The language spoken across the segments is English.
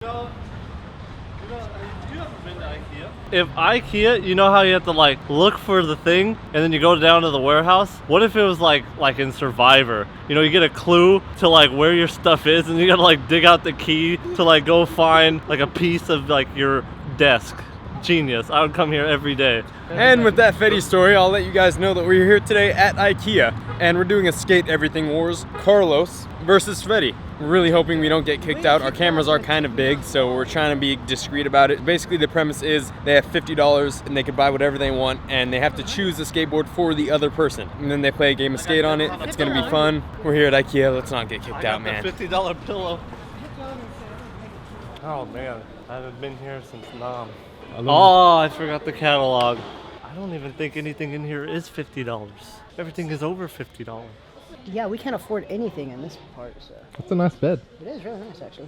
You ever been to IKEA? If IKEA, you know how you have to like look for the thing and then you go down to the warehouse? What if it was like in Survivor? You know, you get a clue to like where your stuff is and you gotta like dig out the key to like go find like a piece of like your desk. Genius. I would come here every day. And with that Fetty story, I'll let you guys know that we're here today at IKEA and we're doing a Skate Everything Wars, Carlos versus Fetty. We're really hoping we don't get kicked out. Our cameras are kind of big, so we're trying to be discreet about it. Basically, the premise is they have $50 and they can buy whatever they want, and they have to choose a skateboard for the other person. And then they play a game of skate on it. It's gonna be fun. We're here at IKEA. Let's not get kicked out, man. $50 pillow. Oh man, I haven't been here since Nam. Oh, I forgot the catalog. I don't even think anything in here is $50. Everything is over $50. Yeah, we can't afford anything in this part, so. That's a nice bed. It is really nice, actually.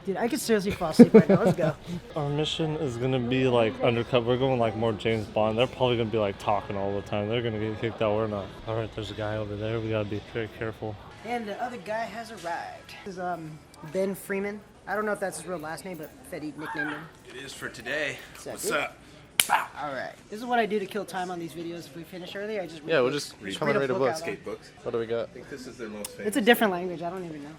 Dude, I could seriously fall asleep right now. Let's go. Our mission is gonna be like undercover. We're going like more James Bond. They're probably gonna be like talking all the time. They're gonna get kicked out. We're not. All right, there's a guy over there. We gotta be very careful. And the other guy has arrived. This is Ben Freeman. I don't know if that's his real last name, but Fetty nicknamed him. It is for today. What's up? All right. This is what I do to kill time on these videos. If we finish early, I just read We'll books. just read come and read a book. Skate books. What do we got? I think this is their most famous. It's a different language. I don't even know.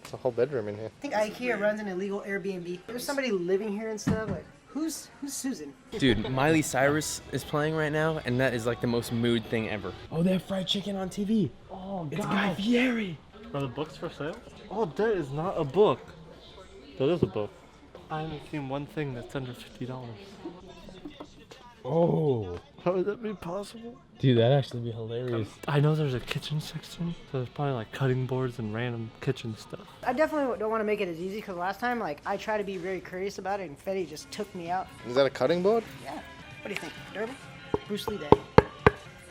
It's a whole bedroom in here. I think IKEA runs an illegal Airbnb. There's somebody living here and stuff. Like, who's Susan? Dude, Miley Cyrus is playing right now, and that is like the most mood thing ever. Oh, they have fried chicken on TV. Oh, It's Guy Fieri. Are the books for sale? Oh, that is not a book. That is a book. I haven't seen one thing that's under $50. Oh. How would that be possible? Dude, that'd actually be hilarious. I know there's a kitchen section, so there's probably like cutting boards and random kitchen stuff. I definitely don't want to make it as easy because last time, like, I tried to be very courteous about it and Fetty just took me out. Is that a cutting board? Yeah. What do you think? Durable? Bruce Lee Day.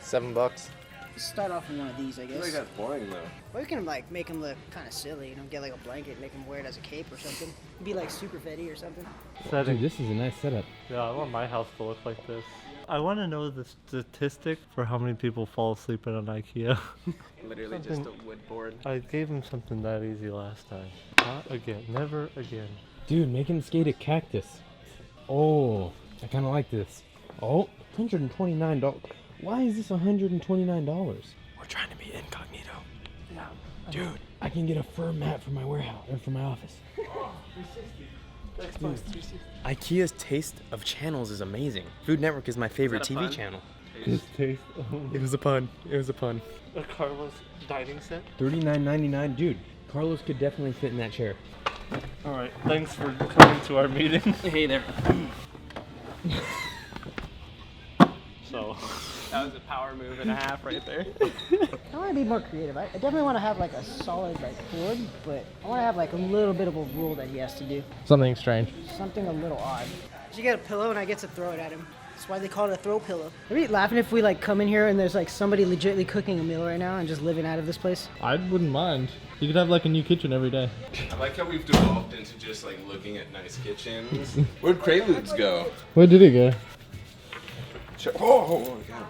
$7. Start off with one of these, I I feel guess. like that's boring though. Or you can like make him look kind of silly, you know, get like a blanket, and make him wear it as a cape or something. Be like super Fetty or something. Setting. Dude, this is a nice setup. Yeah, I want my house to look like this. I want to know the statistic for how many people fall asleep in an IKEA. Literally just a wood board. I gave him something that easy last time. Not again. Never again. Dude, make him skate a cactus. Oh, I kind of like this. Oh, $129. Why is this $129? We're trying to be incognito. Yeah. Dude, I can get a fur mat for my warehouse or for my office. Xbox 360. IKEA's taste of channels is amazing. Food Network is my favorite Is that a TV pun? channel. This taste. It was a pun. It was a pun. A Carlos dining set. $39.99. Dude, Carlos could definitely fit in that chair. All right. Thanks for coming to our meeting. Hey there. So. That was a power move and a half right there. I want to be more creative. I definitely want to have like a solid like board, but I want to have like a little bit of a rule that he has to do. Something strange. Something a little odd. So you get a pillow and I get to throw it at him. That's why they call it a throw pillow. Are we laughing if we like come in here and there's like somebody legitimately cooking a meal right now and just living out of this place? I wouldn't mind. You could have like a new kitchen every day. I like how we've devolved into just like looking at nice kitchens. Where'd Preludes go? Where did it go? Oh, God.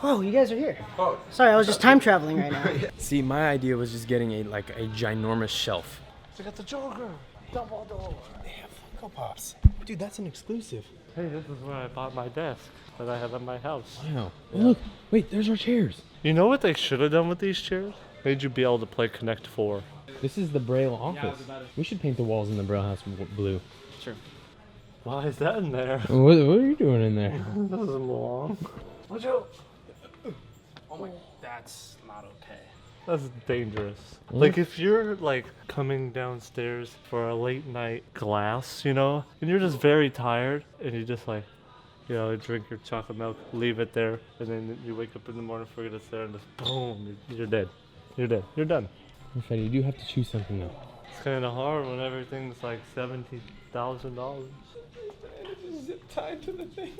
Oh, you guys are here. Oh, Sorry, I was just time traveling right now. See, my idea was just getting a ginormous shelf. I got the Joker. Dumbledore. They have Funko Pops. Dude, that's an exclusive. Hey, this is where I bought my desk that I have at my house. Wow. Oh, look, wait, there's our chairs. You know what they should have done with these chairs? Made you be able to play Connect 4. This is the Braille office. We should paint the walls in the Braille house blue. Why is that in there? What are you doing in there? It doesn't belong. Watch out. oh my, that's not okay. That's dangerous. Like if you're like coming downstairs for a late night glass, you know, and you're just very tired and you just like, you know, drink your chocolate milk, leave it there, and then you wake up in the morning, forget it's there, and just boom, you're dead. You're dead. You're done. Fetty, you do have to choose something though. It's kind of hard when everything's like $70,000. Zip tied to the thing.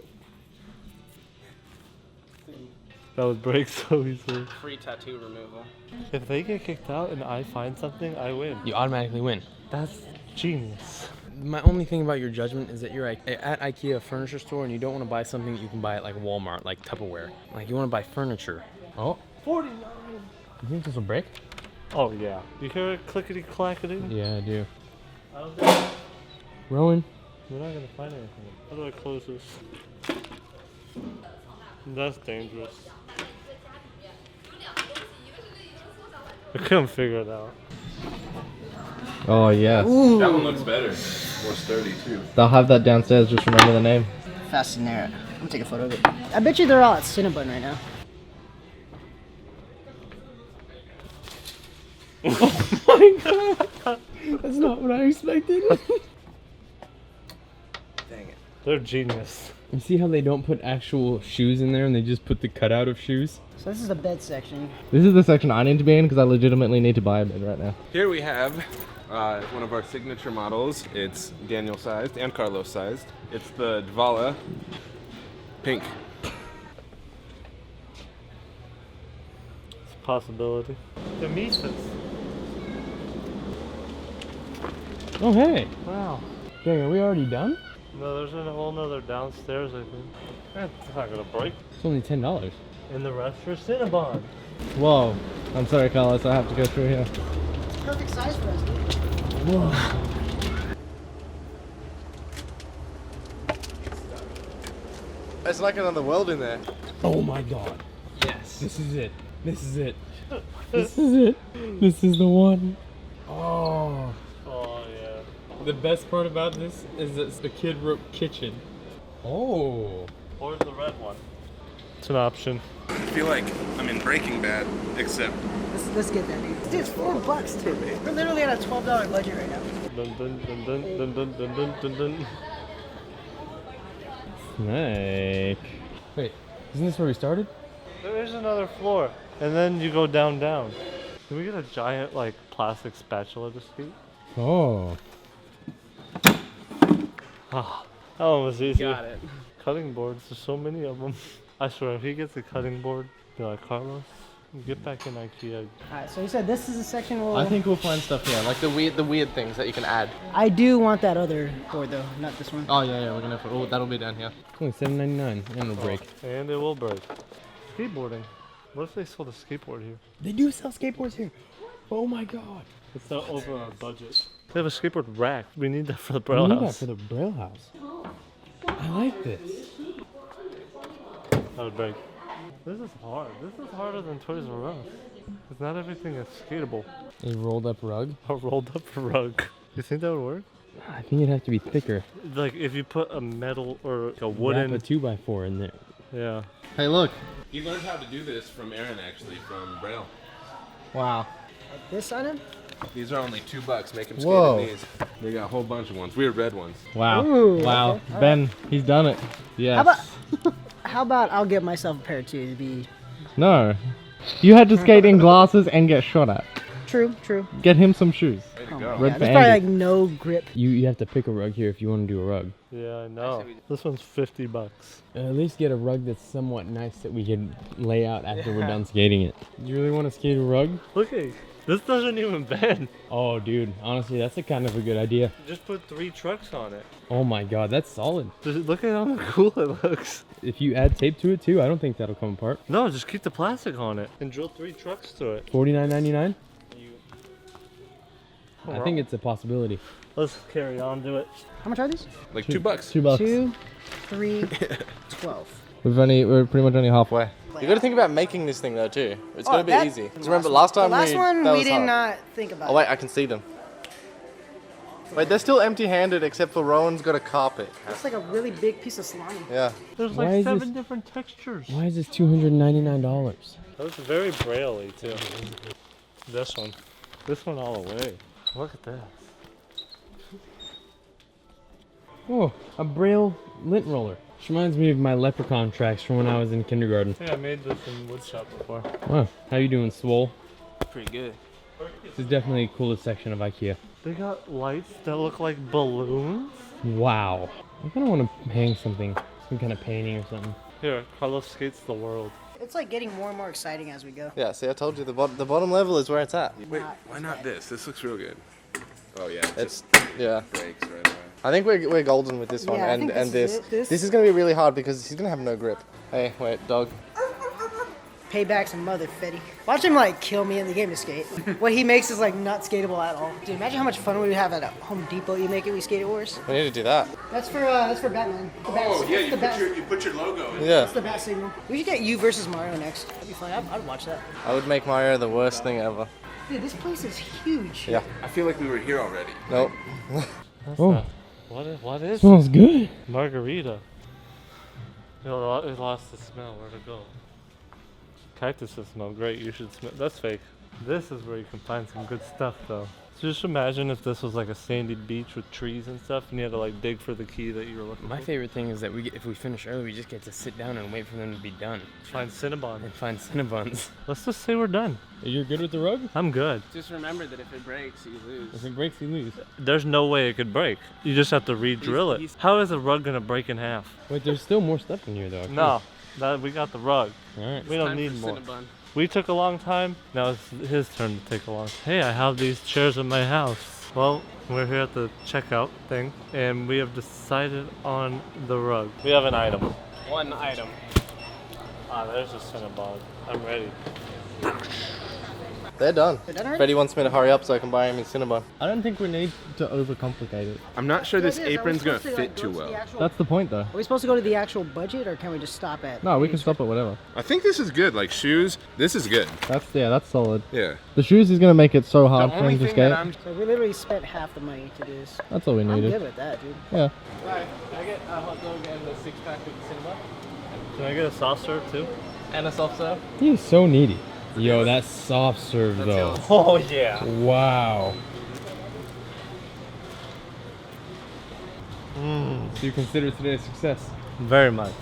That would break so easily. Free tattoo removal. If they get kicked out and I find something, I win. You automatically win. That's genius. My only thing about your judgment is that you're at IKEA furniture store and you don't want to buy something that you can buy at like Walmart, like Tupperware. Like you want to buy furniture. Oh, 49. you think this will break? Oh yeah. You hear it clickety clackety? Yeah, I do. I don't think Rowan. we're not gonna find anything. How do I close this? That's dangerous. I couldn't figure it out. Oh, yes. That one looks better. More sturdy too. They'll have that downstairs. Just remember the name. Fascinera. I'm gonna take a photo of it. I bet you they're all at Cinnabon right now. That's not what I expected. Dang it. They're genius. You see how they don't put actual shoes in there and they just put the cutout of shoes? So this is the bed section. This is the section I need to be in because I legitimately need to buy a bed right now. Here we have one of our signature models. It's Daniel sized and Carlos sized. It's the Dvala pink. It's a possibility. The Mises. Oh, hey. Wow. Dang, are we already done? No, there's a whole nother downstairs, I think. That's not gonna break. It's only $10. And the rest for Cinnabon. Whoa. I'm sorry, Carlos. I have to go through here. It's perfect size for us, dude. Whoa. It's like another world in there. Oh my god. Yes. This is it. This is it. This is it. This is the one. Oh. Oh yeah. The best part about this is that the kid wrote kitchen. Oh. Or the red one. It's an option. I feel like I'm in Breaking Bad, except Let's get that, dude. Dude, it's $4, dude. We're literally at a $12 budget right now. Dun dun dun dun dun dun dun dun dun dun. Snake. Wait, isn't this where we started? There is another floor. And then you go down. Can we get a giant like plastic spatula to skate? Oh. Ah, that one was easy. Got it. Cutting boards, there's so many of them. I swear, if he gets a cutting board, be like, Carlos, get back in IKEA. Alright, so you said this is the section we'll... I think we'll find stuff here, like the weird things that you can add. I do want that other board though, not this one. Oh yeah, we're gonna. Oh, that'll be down here. Only $7.99, and it'll break. And it will break. Skateboarding. What if they sold a skateboard here? They do sell skateboards here. Oh my god. It's not over our budget. They have a skateboard rack. We need that for the We Braille need that House. for the Braille House. I like this. That would break. This is hard. This is harder than Toys R Us. Because not everything is skatable. A rolled up rug. A rolled up rug. You think that would work? I think it'd have to be thicker. Like if you put a metal or like a Wrap wooden. a 2x4 in there. Yeah. Hey, look. he learned how to do this from Aaron, actually, from Braille. Wow. Like this on him? These are only $2. Make him skate Whoa. in these. They got a whole bunch of ones. Weird red ones. Wow. Ooh, Wow. okay. Ben, he's done it. Yes. How about I'll get myself a pair too to be... No. You had to skate in glasses and get shot at. True. Get him some shoes. Way to Oh go. my Red God. for There's probably like Andy. no grip. You have to pick a rug here if you want to do a rug. Yeah, I know. This one's $50. At least get a rug that's somewhat nice that we can lay out after we're done skating it. You really want to skate a rug? Look at this doesn't even bend. Oh, dude. Honestly, that's a kind of a good idea. Just put 3 trucks on it. Oh my god, that's solid. Just look at how cool it looks. If you add tape to it too, I don't think that'll come apart. No, just keep the plastic on it and drill 3 trucks to it. $49.99? I think it's a possibility. Let's carry on to it. How much are these? Like $2. $2. 2, 3, 12. We're pretty much only halfway. You gotta think about making this thing though too. It's Oh, gonna be that- easy. 'Cause remember last time The last one that we was did hard. not think about. Oh wait, I can see them. Wait, they're still empty-handed except for Rowan's got a carpet. It's like a really big piece of salami. Yeah. There's Why like is 7 this- different textures. Why is this $299? That was very braille-y too. This one. This one all the way. Look at this. Oh, a Braille lint roller. Which reminds me of my leprechaun tracks from when I was in kindergarten. Yeah, I made this in woodshop before. Wow, how you doing, Swole? Pretty good. This is definitely the coolest section of IKEA. They got lights that look like balloons. Wow. I kind of want to hang something, some kind of painting or something. Here, Carlos skates the world. It's like getting more and more exciting as we go. Yeah, see I told you the bottom level is where it's at. Wait, why not this? This looks real good. Oh yeah, it It's just yeah. breaks right away. I think we're golden with this one Yeah, I and think and this this. is it. This- This is gonna be really hard because he's gonna have no grip. Hey, wait, dog. Payback's a mother, Fetty. Watch him like kill me in the game to skate. What he makes is like not skateable at all. Dude, imagine how much fun we would have at a Home Depot. You make it, we skate at Wars. We need to do that. That's for Batman. The bat, you put your logo in. Yeah. That's the bat signal. We should get you versus Mario next. That'd be fun. I'd watch that. I would make Mario the worst thing ever. Dude, this place is huge. Yeah. I feel like we were here already. Nope. Oh, What is smells good. margarita? It lost the smell. Where'd it go? Cactuses smell great. You should smell. That's fake. This is where you can find some good stuff, though. So just imagine if this was like a sandy beach with trees and stuff, and you had to like dig for the key that you were looking My for. favorite thing is that if we finish early, we just get to sit down and wait for them to be done Find Cinnabon. and find Cinnabons. Let's just say we're done. You're good with the rug? I'm good. Just remember that if it breaks, you lose. If it breaks, you lose. There's no way it could break. You just have to re-drill it. How is a rug gonna break in half? Wait, there's still more stuff in here, though. No, we got the rug. All right. We don't Time need for more. Cinnabon. We took a long time. Now it's his turn to take a long time. Hey, I have these chairs in my house. Well, we're here at the checkout thing, and we have decided on the rug. We have an item. One item. Ah, there's a Cinnabon. I'm ready. They're done. They're done already? Freddie wants me to hurry up so I can buy him his Cinnabon. I don't think we need to overcomplicate it. I'm not sure this Yeah, it is. Are we apron's gonna supposed to, like, fit go too to the well. actual- That's the point, though. Are we supposed to go to the actual budget, or can we just stop at? No, we can stop at whatever. I think this is good. Like shoes, this is good. That's solid. Yeah. The shoes is gonna make it so The hard for only him to thing skate. that I'm So we literally spent half the money to do this. That's all we I'm needed. good with that, dude. Yeah. Right. Can I get a hot dog and a 6-pack of Cinnabon? Can I get a soft serve too? And a soft serve? He is so needy. Yo, that soft serve though. Oh yeah. Wow. So you consider today a success? Very much.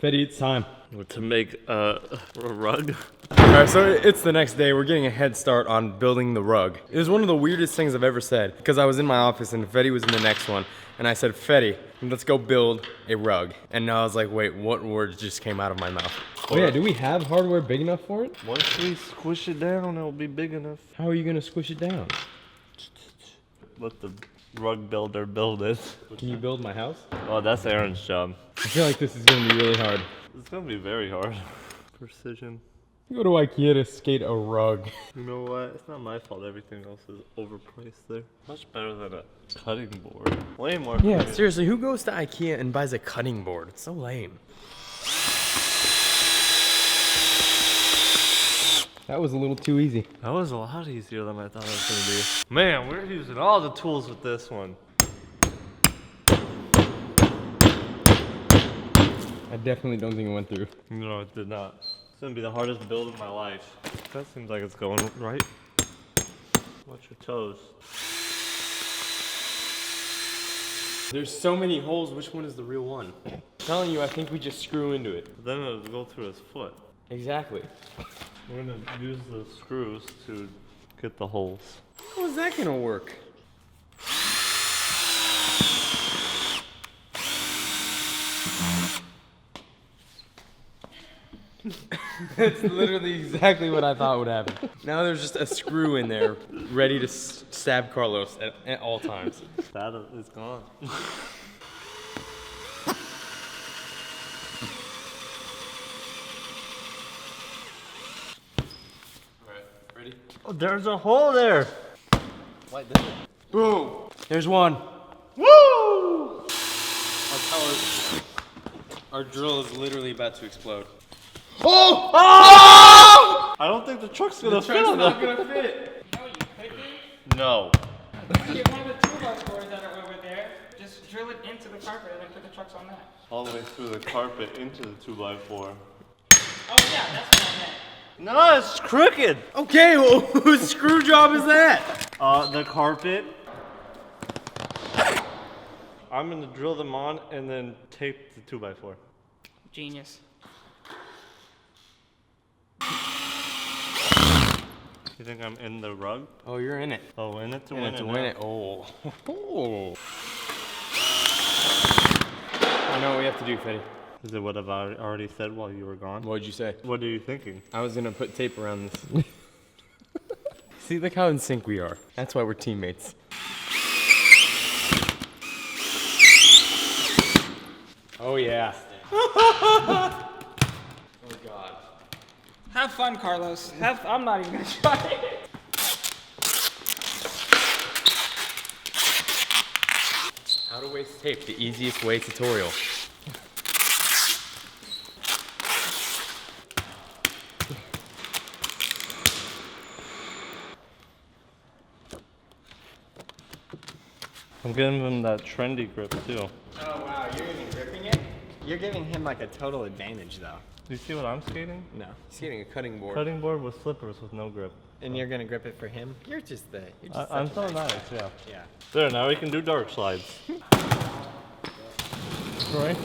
Fetty, it's time. To make a rug. Alright, so it's the next day. We're getting a head start on building the rug. It was one of the weirdest things I've ever said, because I was in my office and Fetty was in the next one, and I said, Fetty, let's go build a rug. And now I was like, wait, what words just came out of my mouth? Oh yeah, do we have hardware big enough for it? Once we squish it down, it'll be big enough. How are you gonna squish it down? Let the rug builder build it. Can you build my house? Oh, that's Aaron's job. I feel like this is gonna be really hard. It's gonna be very hard. Precision. Go to IKEA to skate a rug. You know what? It's not my fault everything else is overpriced there. Much better than a cutting board. Way more. Yeah, creative. seriously, who goes to IKEA and buys a cutting board? It's so lame. That was a little too easy. That was a lot easier than I thought it was gonna be. Man, we're using all the tools with this one. I definitely don't think it went through. No, it did not. It's gonna be the hardest build of my life. That seems like it's going right. Watch your toes. There's so many holes, which one is the real one? I'm telling you, I think we just screw into it. Then it'll go through his foot. Exactly. We're gonna use the screws to get the holes. How is that gonna work? That's literally exactly what I thought would happen. Now there's just a screw in there, ready to stab Carlos at all times. That is gone. Ready? Oh, there's a hole there. Boom! There's one. Woo! Our drill is literally about to explode. I don't think the truck's gonna fit on that. gonna fit. No. Get one of the 2x4s that are over there. Just drill it into the carpet and then put the trucks on that. All the way through the carpet into the 2x4. Oh yeah, that's what I meant. No, it's crooked. Okay, well, whose screw job is that? The carpet. I'm gonna drill them on and then tape the 2x4. Genius. You think I'm in the rug? Oh, you're in it. Oh, in it to In win it it. to now. win it. Oh. I know what we have to do, Fetty. Is it what I've already said while you were gone? What'd you say? What are you thinking? I was gonna put tape around this. See, look how in sync we are. That's why we're teammates. Oh yeah. Have fun, Carlos. I'm not even gonna try it. How to waste tape, the easiest way tutorial. I'm giving him that trendy grip too. Oh wow, you're even gripping it? You're giving him like a total advantage though. Do you see what I'm skating? No. He's getting a cutting board. Cutting board with slippers with no grip. And you're gonna grip it for him? You're just I'm so nice, yeah. Yeah. There, now we can do dark slides. Troy?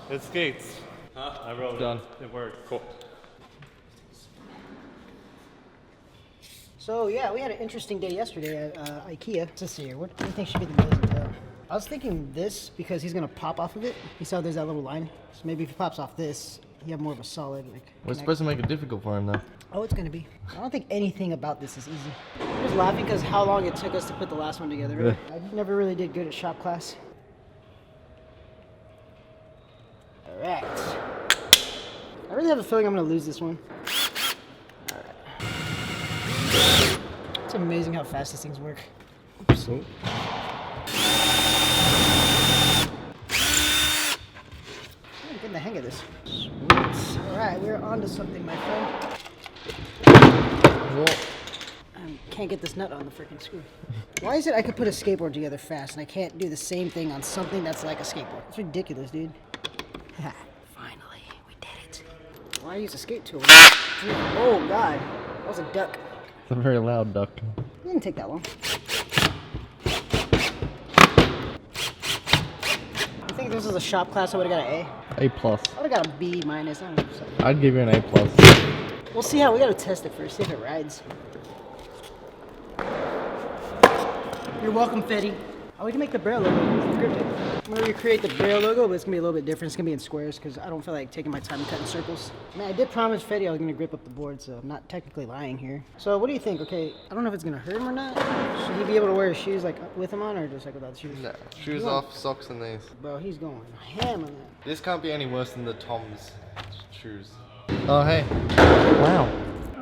It skates. Huh? I wrote Done. it. It worked. Cool. So yeah, we had an interesting day yesterday at IKEA. Let's see here. What do you think should be the nose and tail? I was thinking this because he's gonna pop off of it. You saw there's that little line. So maybe if he pops off this, you have more of a solid like. We're supposed to make it difficult for him though. Oh, it's gonna be. I don't think anything about this is easy. I'm just laughing because how long it took us to put the last one together. Right? I never really did good at shop class. All right. I really have a feeling I'm gonna lose this one. All right. It's amazing how fast these things work. Oops. Oh. I'm getting the hang of this. Sweet. All right, we're on to something, my friend. I can't get this nut on the freaking screw. Why is it I could put a skateboard together fast and I can't do the same thing on something that's like a skateboard? It's ridiculous, dude. Finally, we did it. Why use a skate tool? Oh God, that was a duck. It's a very loud duck. It didn't take that long. I think if this was a shop class, I would have got an A. A plus. I would have got a B minus. I don't know. So. I'd give you an A plus. We'll see how, we gotta test it first, see if it rides. You're welcome, Fetty. Oh, we can make the Braille logo. I'm gonna recreate the Braille logo, but it's gonna be a little bit different. It's gonna be in squares because I don't feel like taking my time cutting circles. I mean, I did promise Fetty I was gonna grip up the board, so I'm not technically lying here. So what do you think? Okay, I don't know if it's gonna hurt him or not. Should he be able to wear his shoes like with them on or just like without the shoes? No. Shoes off, socks and these. Bro, he's going ham on that. This can't be any worse than the Tom's shoes. Oh hey. Wow.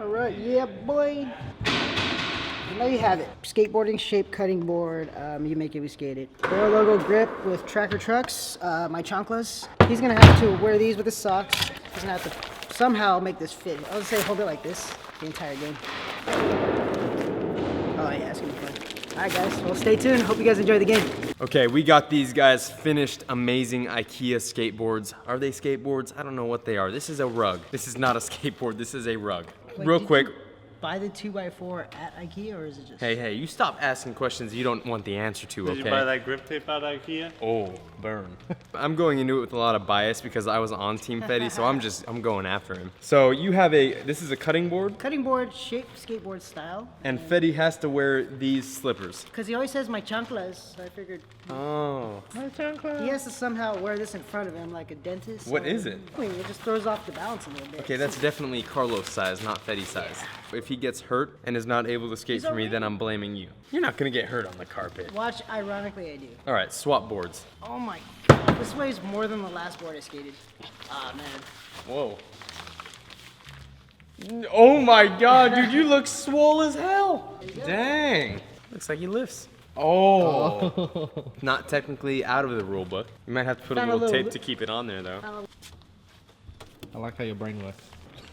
All right, yeah, boy. And there you have it. Skateboarding shape cutting board. You make it, we skate it. Braille logo grip with Tracker Trucks. My chanclas. He's gonna have to wear these with his socks. He's gonna have to somehow make this fit. I would say hold it like this the entire game. Oh yeah, it's gonna be fun. All right, guys. Well, stay tuned. Hope you guys enjoy the game. Okay, we got these guys finished amazing IKEA skateboards. Are they skateboards? I don't know what they are. This is a rug. This is not a skateboard. This is a rug. Wait, Real did quick. you buy the 2x4 at IKEA or is it just? Hey, you stop asking questions you don't want the answer to, okay? Did you buy that grip tape at IKEA? Oh, burn. I'm going into it with a lot of bias because I was on Team Fetty, so I'm going after him. So you have this is a cutting board, Cutting board, shape skateboard style. and Fetty has to wear these slippers. Because he always says my chanclas, so I figured Oh. he has to somehow wear this in front of him like a dentist. What or- is it? I mean, it just throws off the balance a little bit. Okay, that's definitely Carlos size, not Fetty size. If he gets hurt and is not able to skate He's for me, already- then I'm blaming you. You're not gonna get hurt on the carpet. Watch, ironically, I do. All right, swap boards. Oh my god, this weighs more than the last board I skated. Ah, man. Whoa. Oh my god, dude, you look swole as hell. Dang. Looks like he lifts. Oh. Not technically out of the rule book. You might have to put a Found a little little tape to keep it on there, though. I like how your brain works.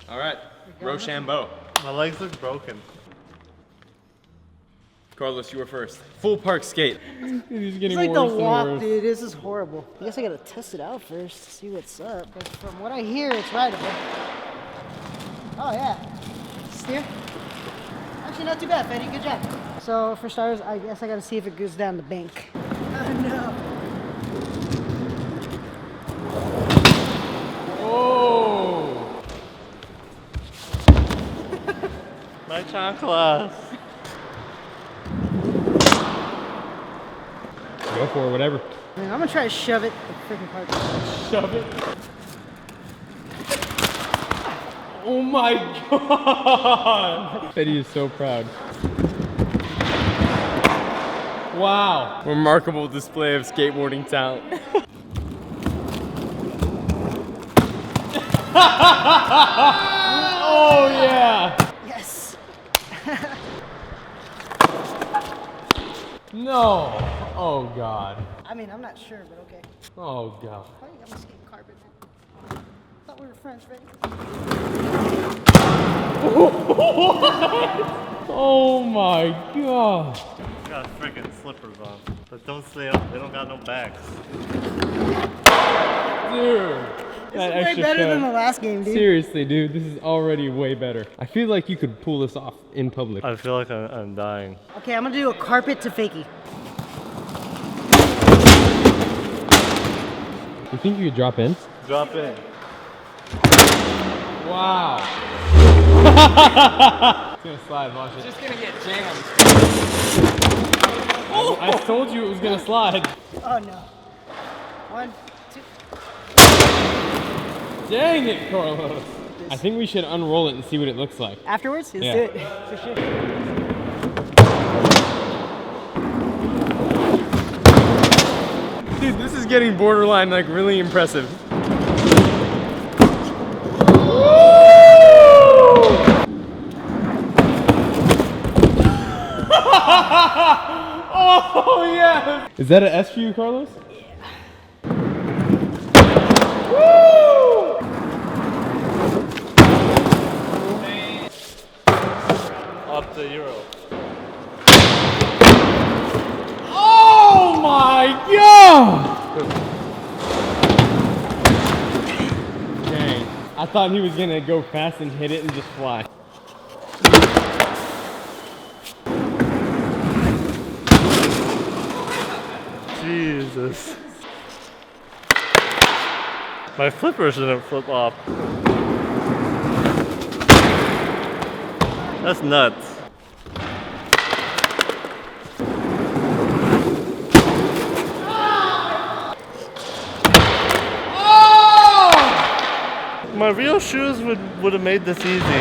All right, Rochambeau. My legs look broken. Carlos, you were first. Full park skate. He's It's getting like the worse and walk, worse. dude. This is horrible. I guess I gotta test it out first to see what's up. But from what I hear, it's rideable. Oh, yeah. Steer. Actually, not too bad, Fetty. Good job. So, for starters, I guess I gotta see if it goes down the bank. Oh, no. Oh. My chanclas. Go for it, whatever. I mean, I'm gonna try to shove it the freaking park. Shove it. Oh my god! Fetty is so proud. Wow. Remarkable display of skateboarding talent. Oh yeah! Yes. No! Oh god. I mean, I'm not sure, but okay. Oh god. Why you got my skating carpet, man? Thought we were friends, right? Oh my god. Got freaking slippers on. But don't stay up. They don't got no bags. Dude. This is way better than the last game, dude. Seriously, dude, this is already way better. I feel like you could pull this off in public. I feel like I'm dying. Okay, I'm gonna do a carpet to fakie. You think you could drop in? Drop in. Wow. It's gonna slide, watch it. Just gonna get jammed. I told you it was gonna slide. Oh no. 1, 2. Dang it, Carlos. I think we should unroll it and see what it looks like. Afterwards? Let's Yeah. do it. For sure. Dude, this is getting borderline like really impressive. Oh yeah! Is that an S for you, Carlos? Up the Euro. Oh my god! Dang. I thought he was gonna go fast and hit it and just fly. Jesus. My flipper shouldn't flip off. That's nuts. My real shoes would have made this easy.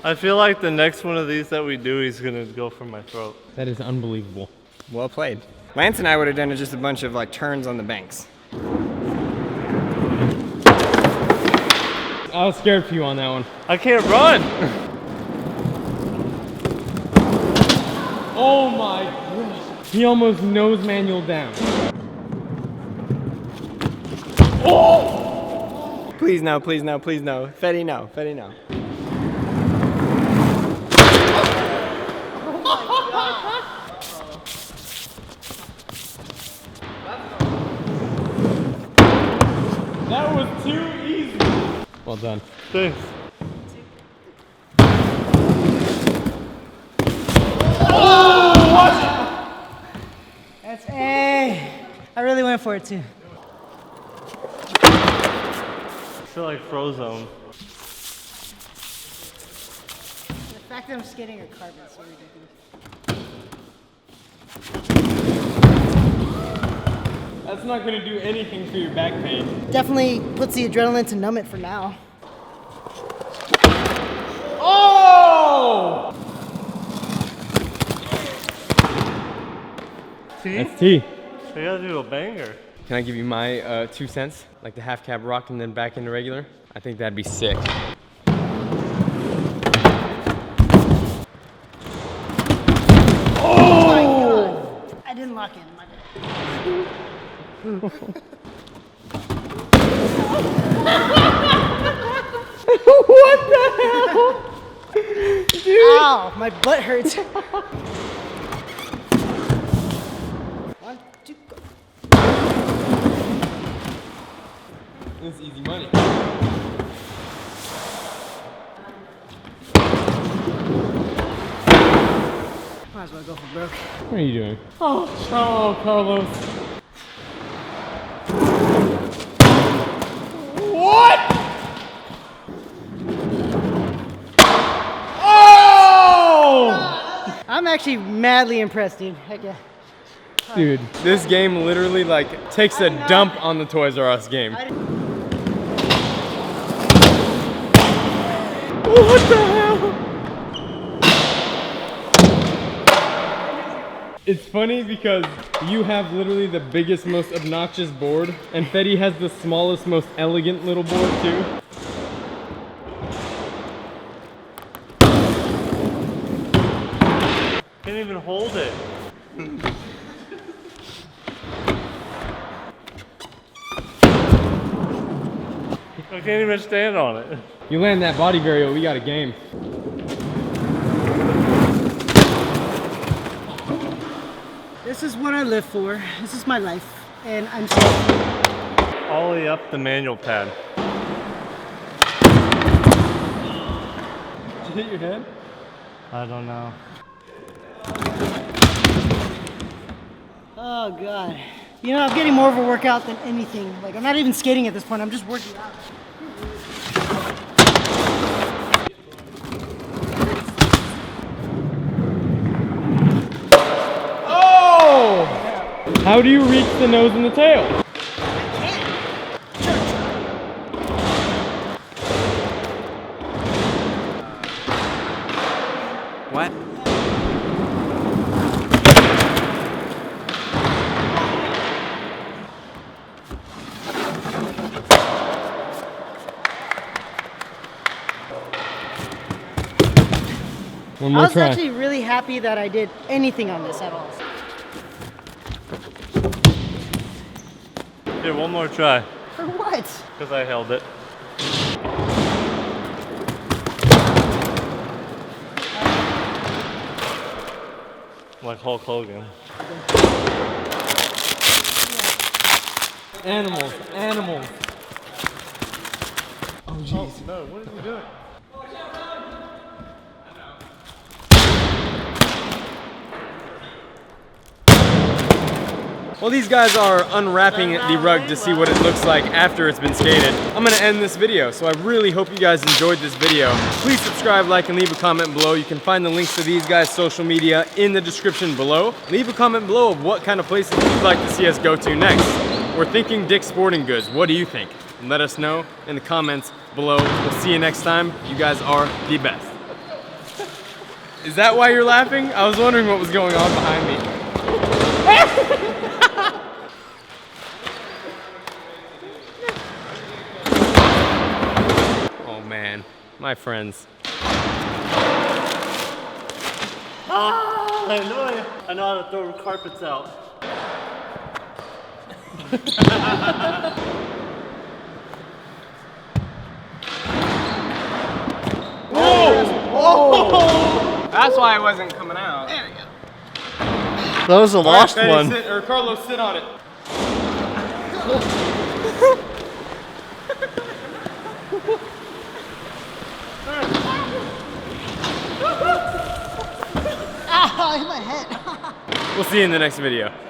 I feel like the next one of these that we do, he's gonna go for my throat. That is unbelievable. Well played. Lance and I would have done just a bunch of like turns on the banks. I was scared for you on that one. I can't run! Oh my gosh. He almost nose manual down. Please no, please no, please no. Fetty no, Fetty no. That was too easy. Well done. Thanks. That's A. I really went for it too. I feel like Frozone. The fact that I'm skating a carpet is so ridiculous. That's not gonna do anything for your back pain. Definitely puts the adrenaline to numb it for now. Oh! T? That's T. I gotta do a banger. Can I give you my 2 cents? Like the half cab rock and then back into regular? I think that'd be sick. Oh my god. I didn't lock in, my bad. What the hell? Ow, my butt hurts. 1, 2, go. This is easy money. Might as well go for broke. What are you doing? Oh, Carlos. What? Oh! I'm actually madly impressed, dude. Heck yeah. Dude, this game literally like takes a dump on the Toys R Us game. What the hell? It's funny because you have literally the biggest, most obnoxious board, and Fetty has the smallest, most elegant little board too. Can't even hold it. I can't even stand on it. You land that body varial, we got a game. This is what I live for. This is my life. And I'm so Ollie up the manual pad. Did you hit your head? I don't know. Oh God. You know, I'm getting more of a workout than anything. Like, I'm not even skating at this point, I'm just working out. Oh! How do you reach the nose and the tail? What? One I more was try. actually really happy that I did anything on this at all. Here, one more try. For what? Because I held it. Like Hulk Hogan. Animals, animals. Oh, no, what is he doing? While these guys are unwrapping the rug to see what it looks like after it's been skated, I'm gonna end this video. So I really hope you guys enjoyed this video. Please subscribe, like, and leave a comment below. You can find the links to these guys' social media in the description below. Leave a comment below of what kind of places you'd like to see us go to next. We're thinking Dick's Sporting Goods. What do you think? Let us know in the comments below. We'll see you next time. You guys are the best. Is that why you're laughing? I was wondering what was going on behind me. Oh man, my friends. Ah, I know how to throw carpets out. That's why I wasn't coming out. There we go. That was a lost one. Carlos, sit on it. Ah, in my head. We'll see you in the next video.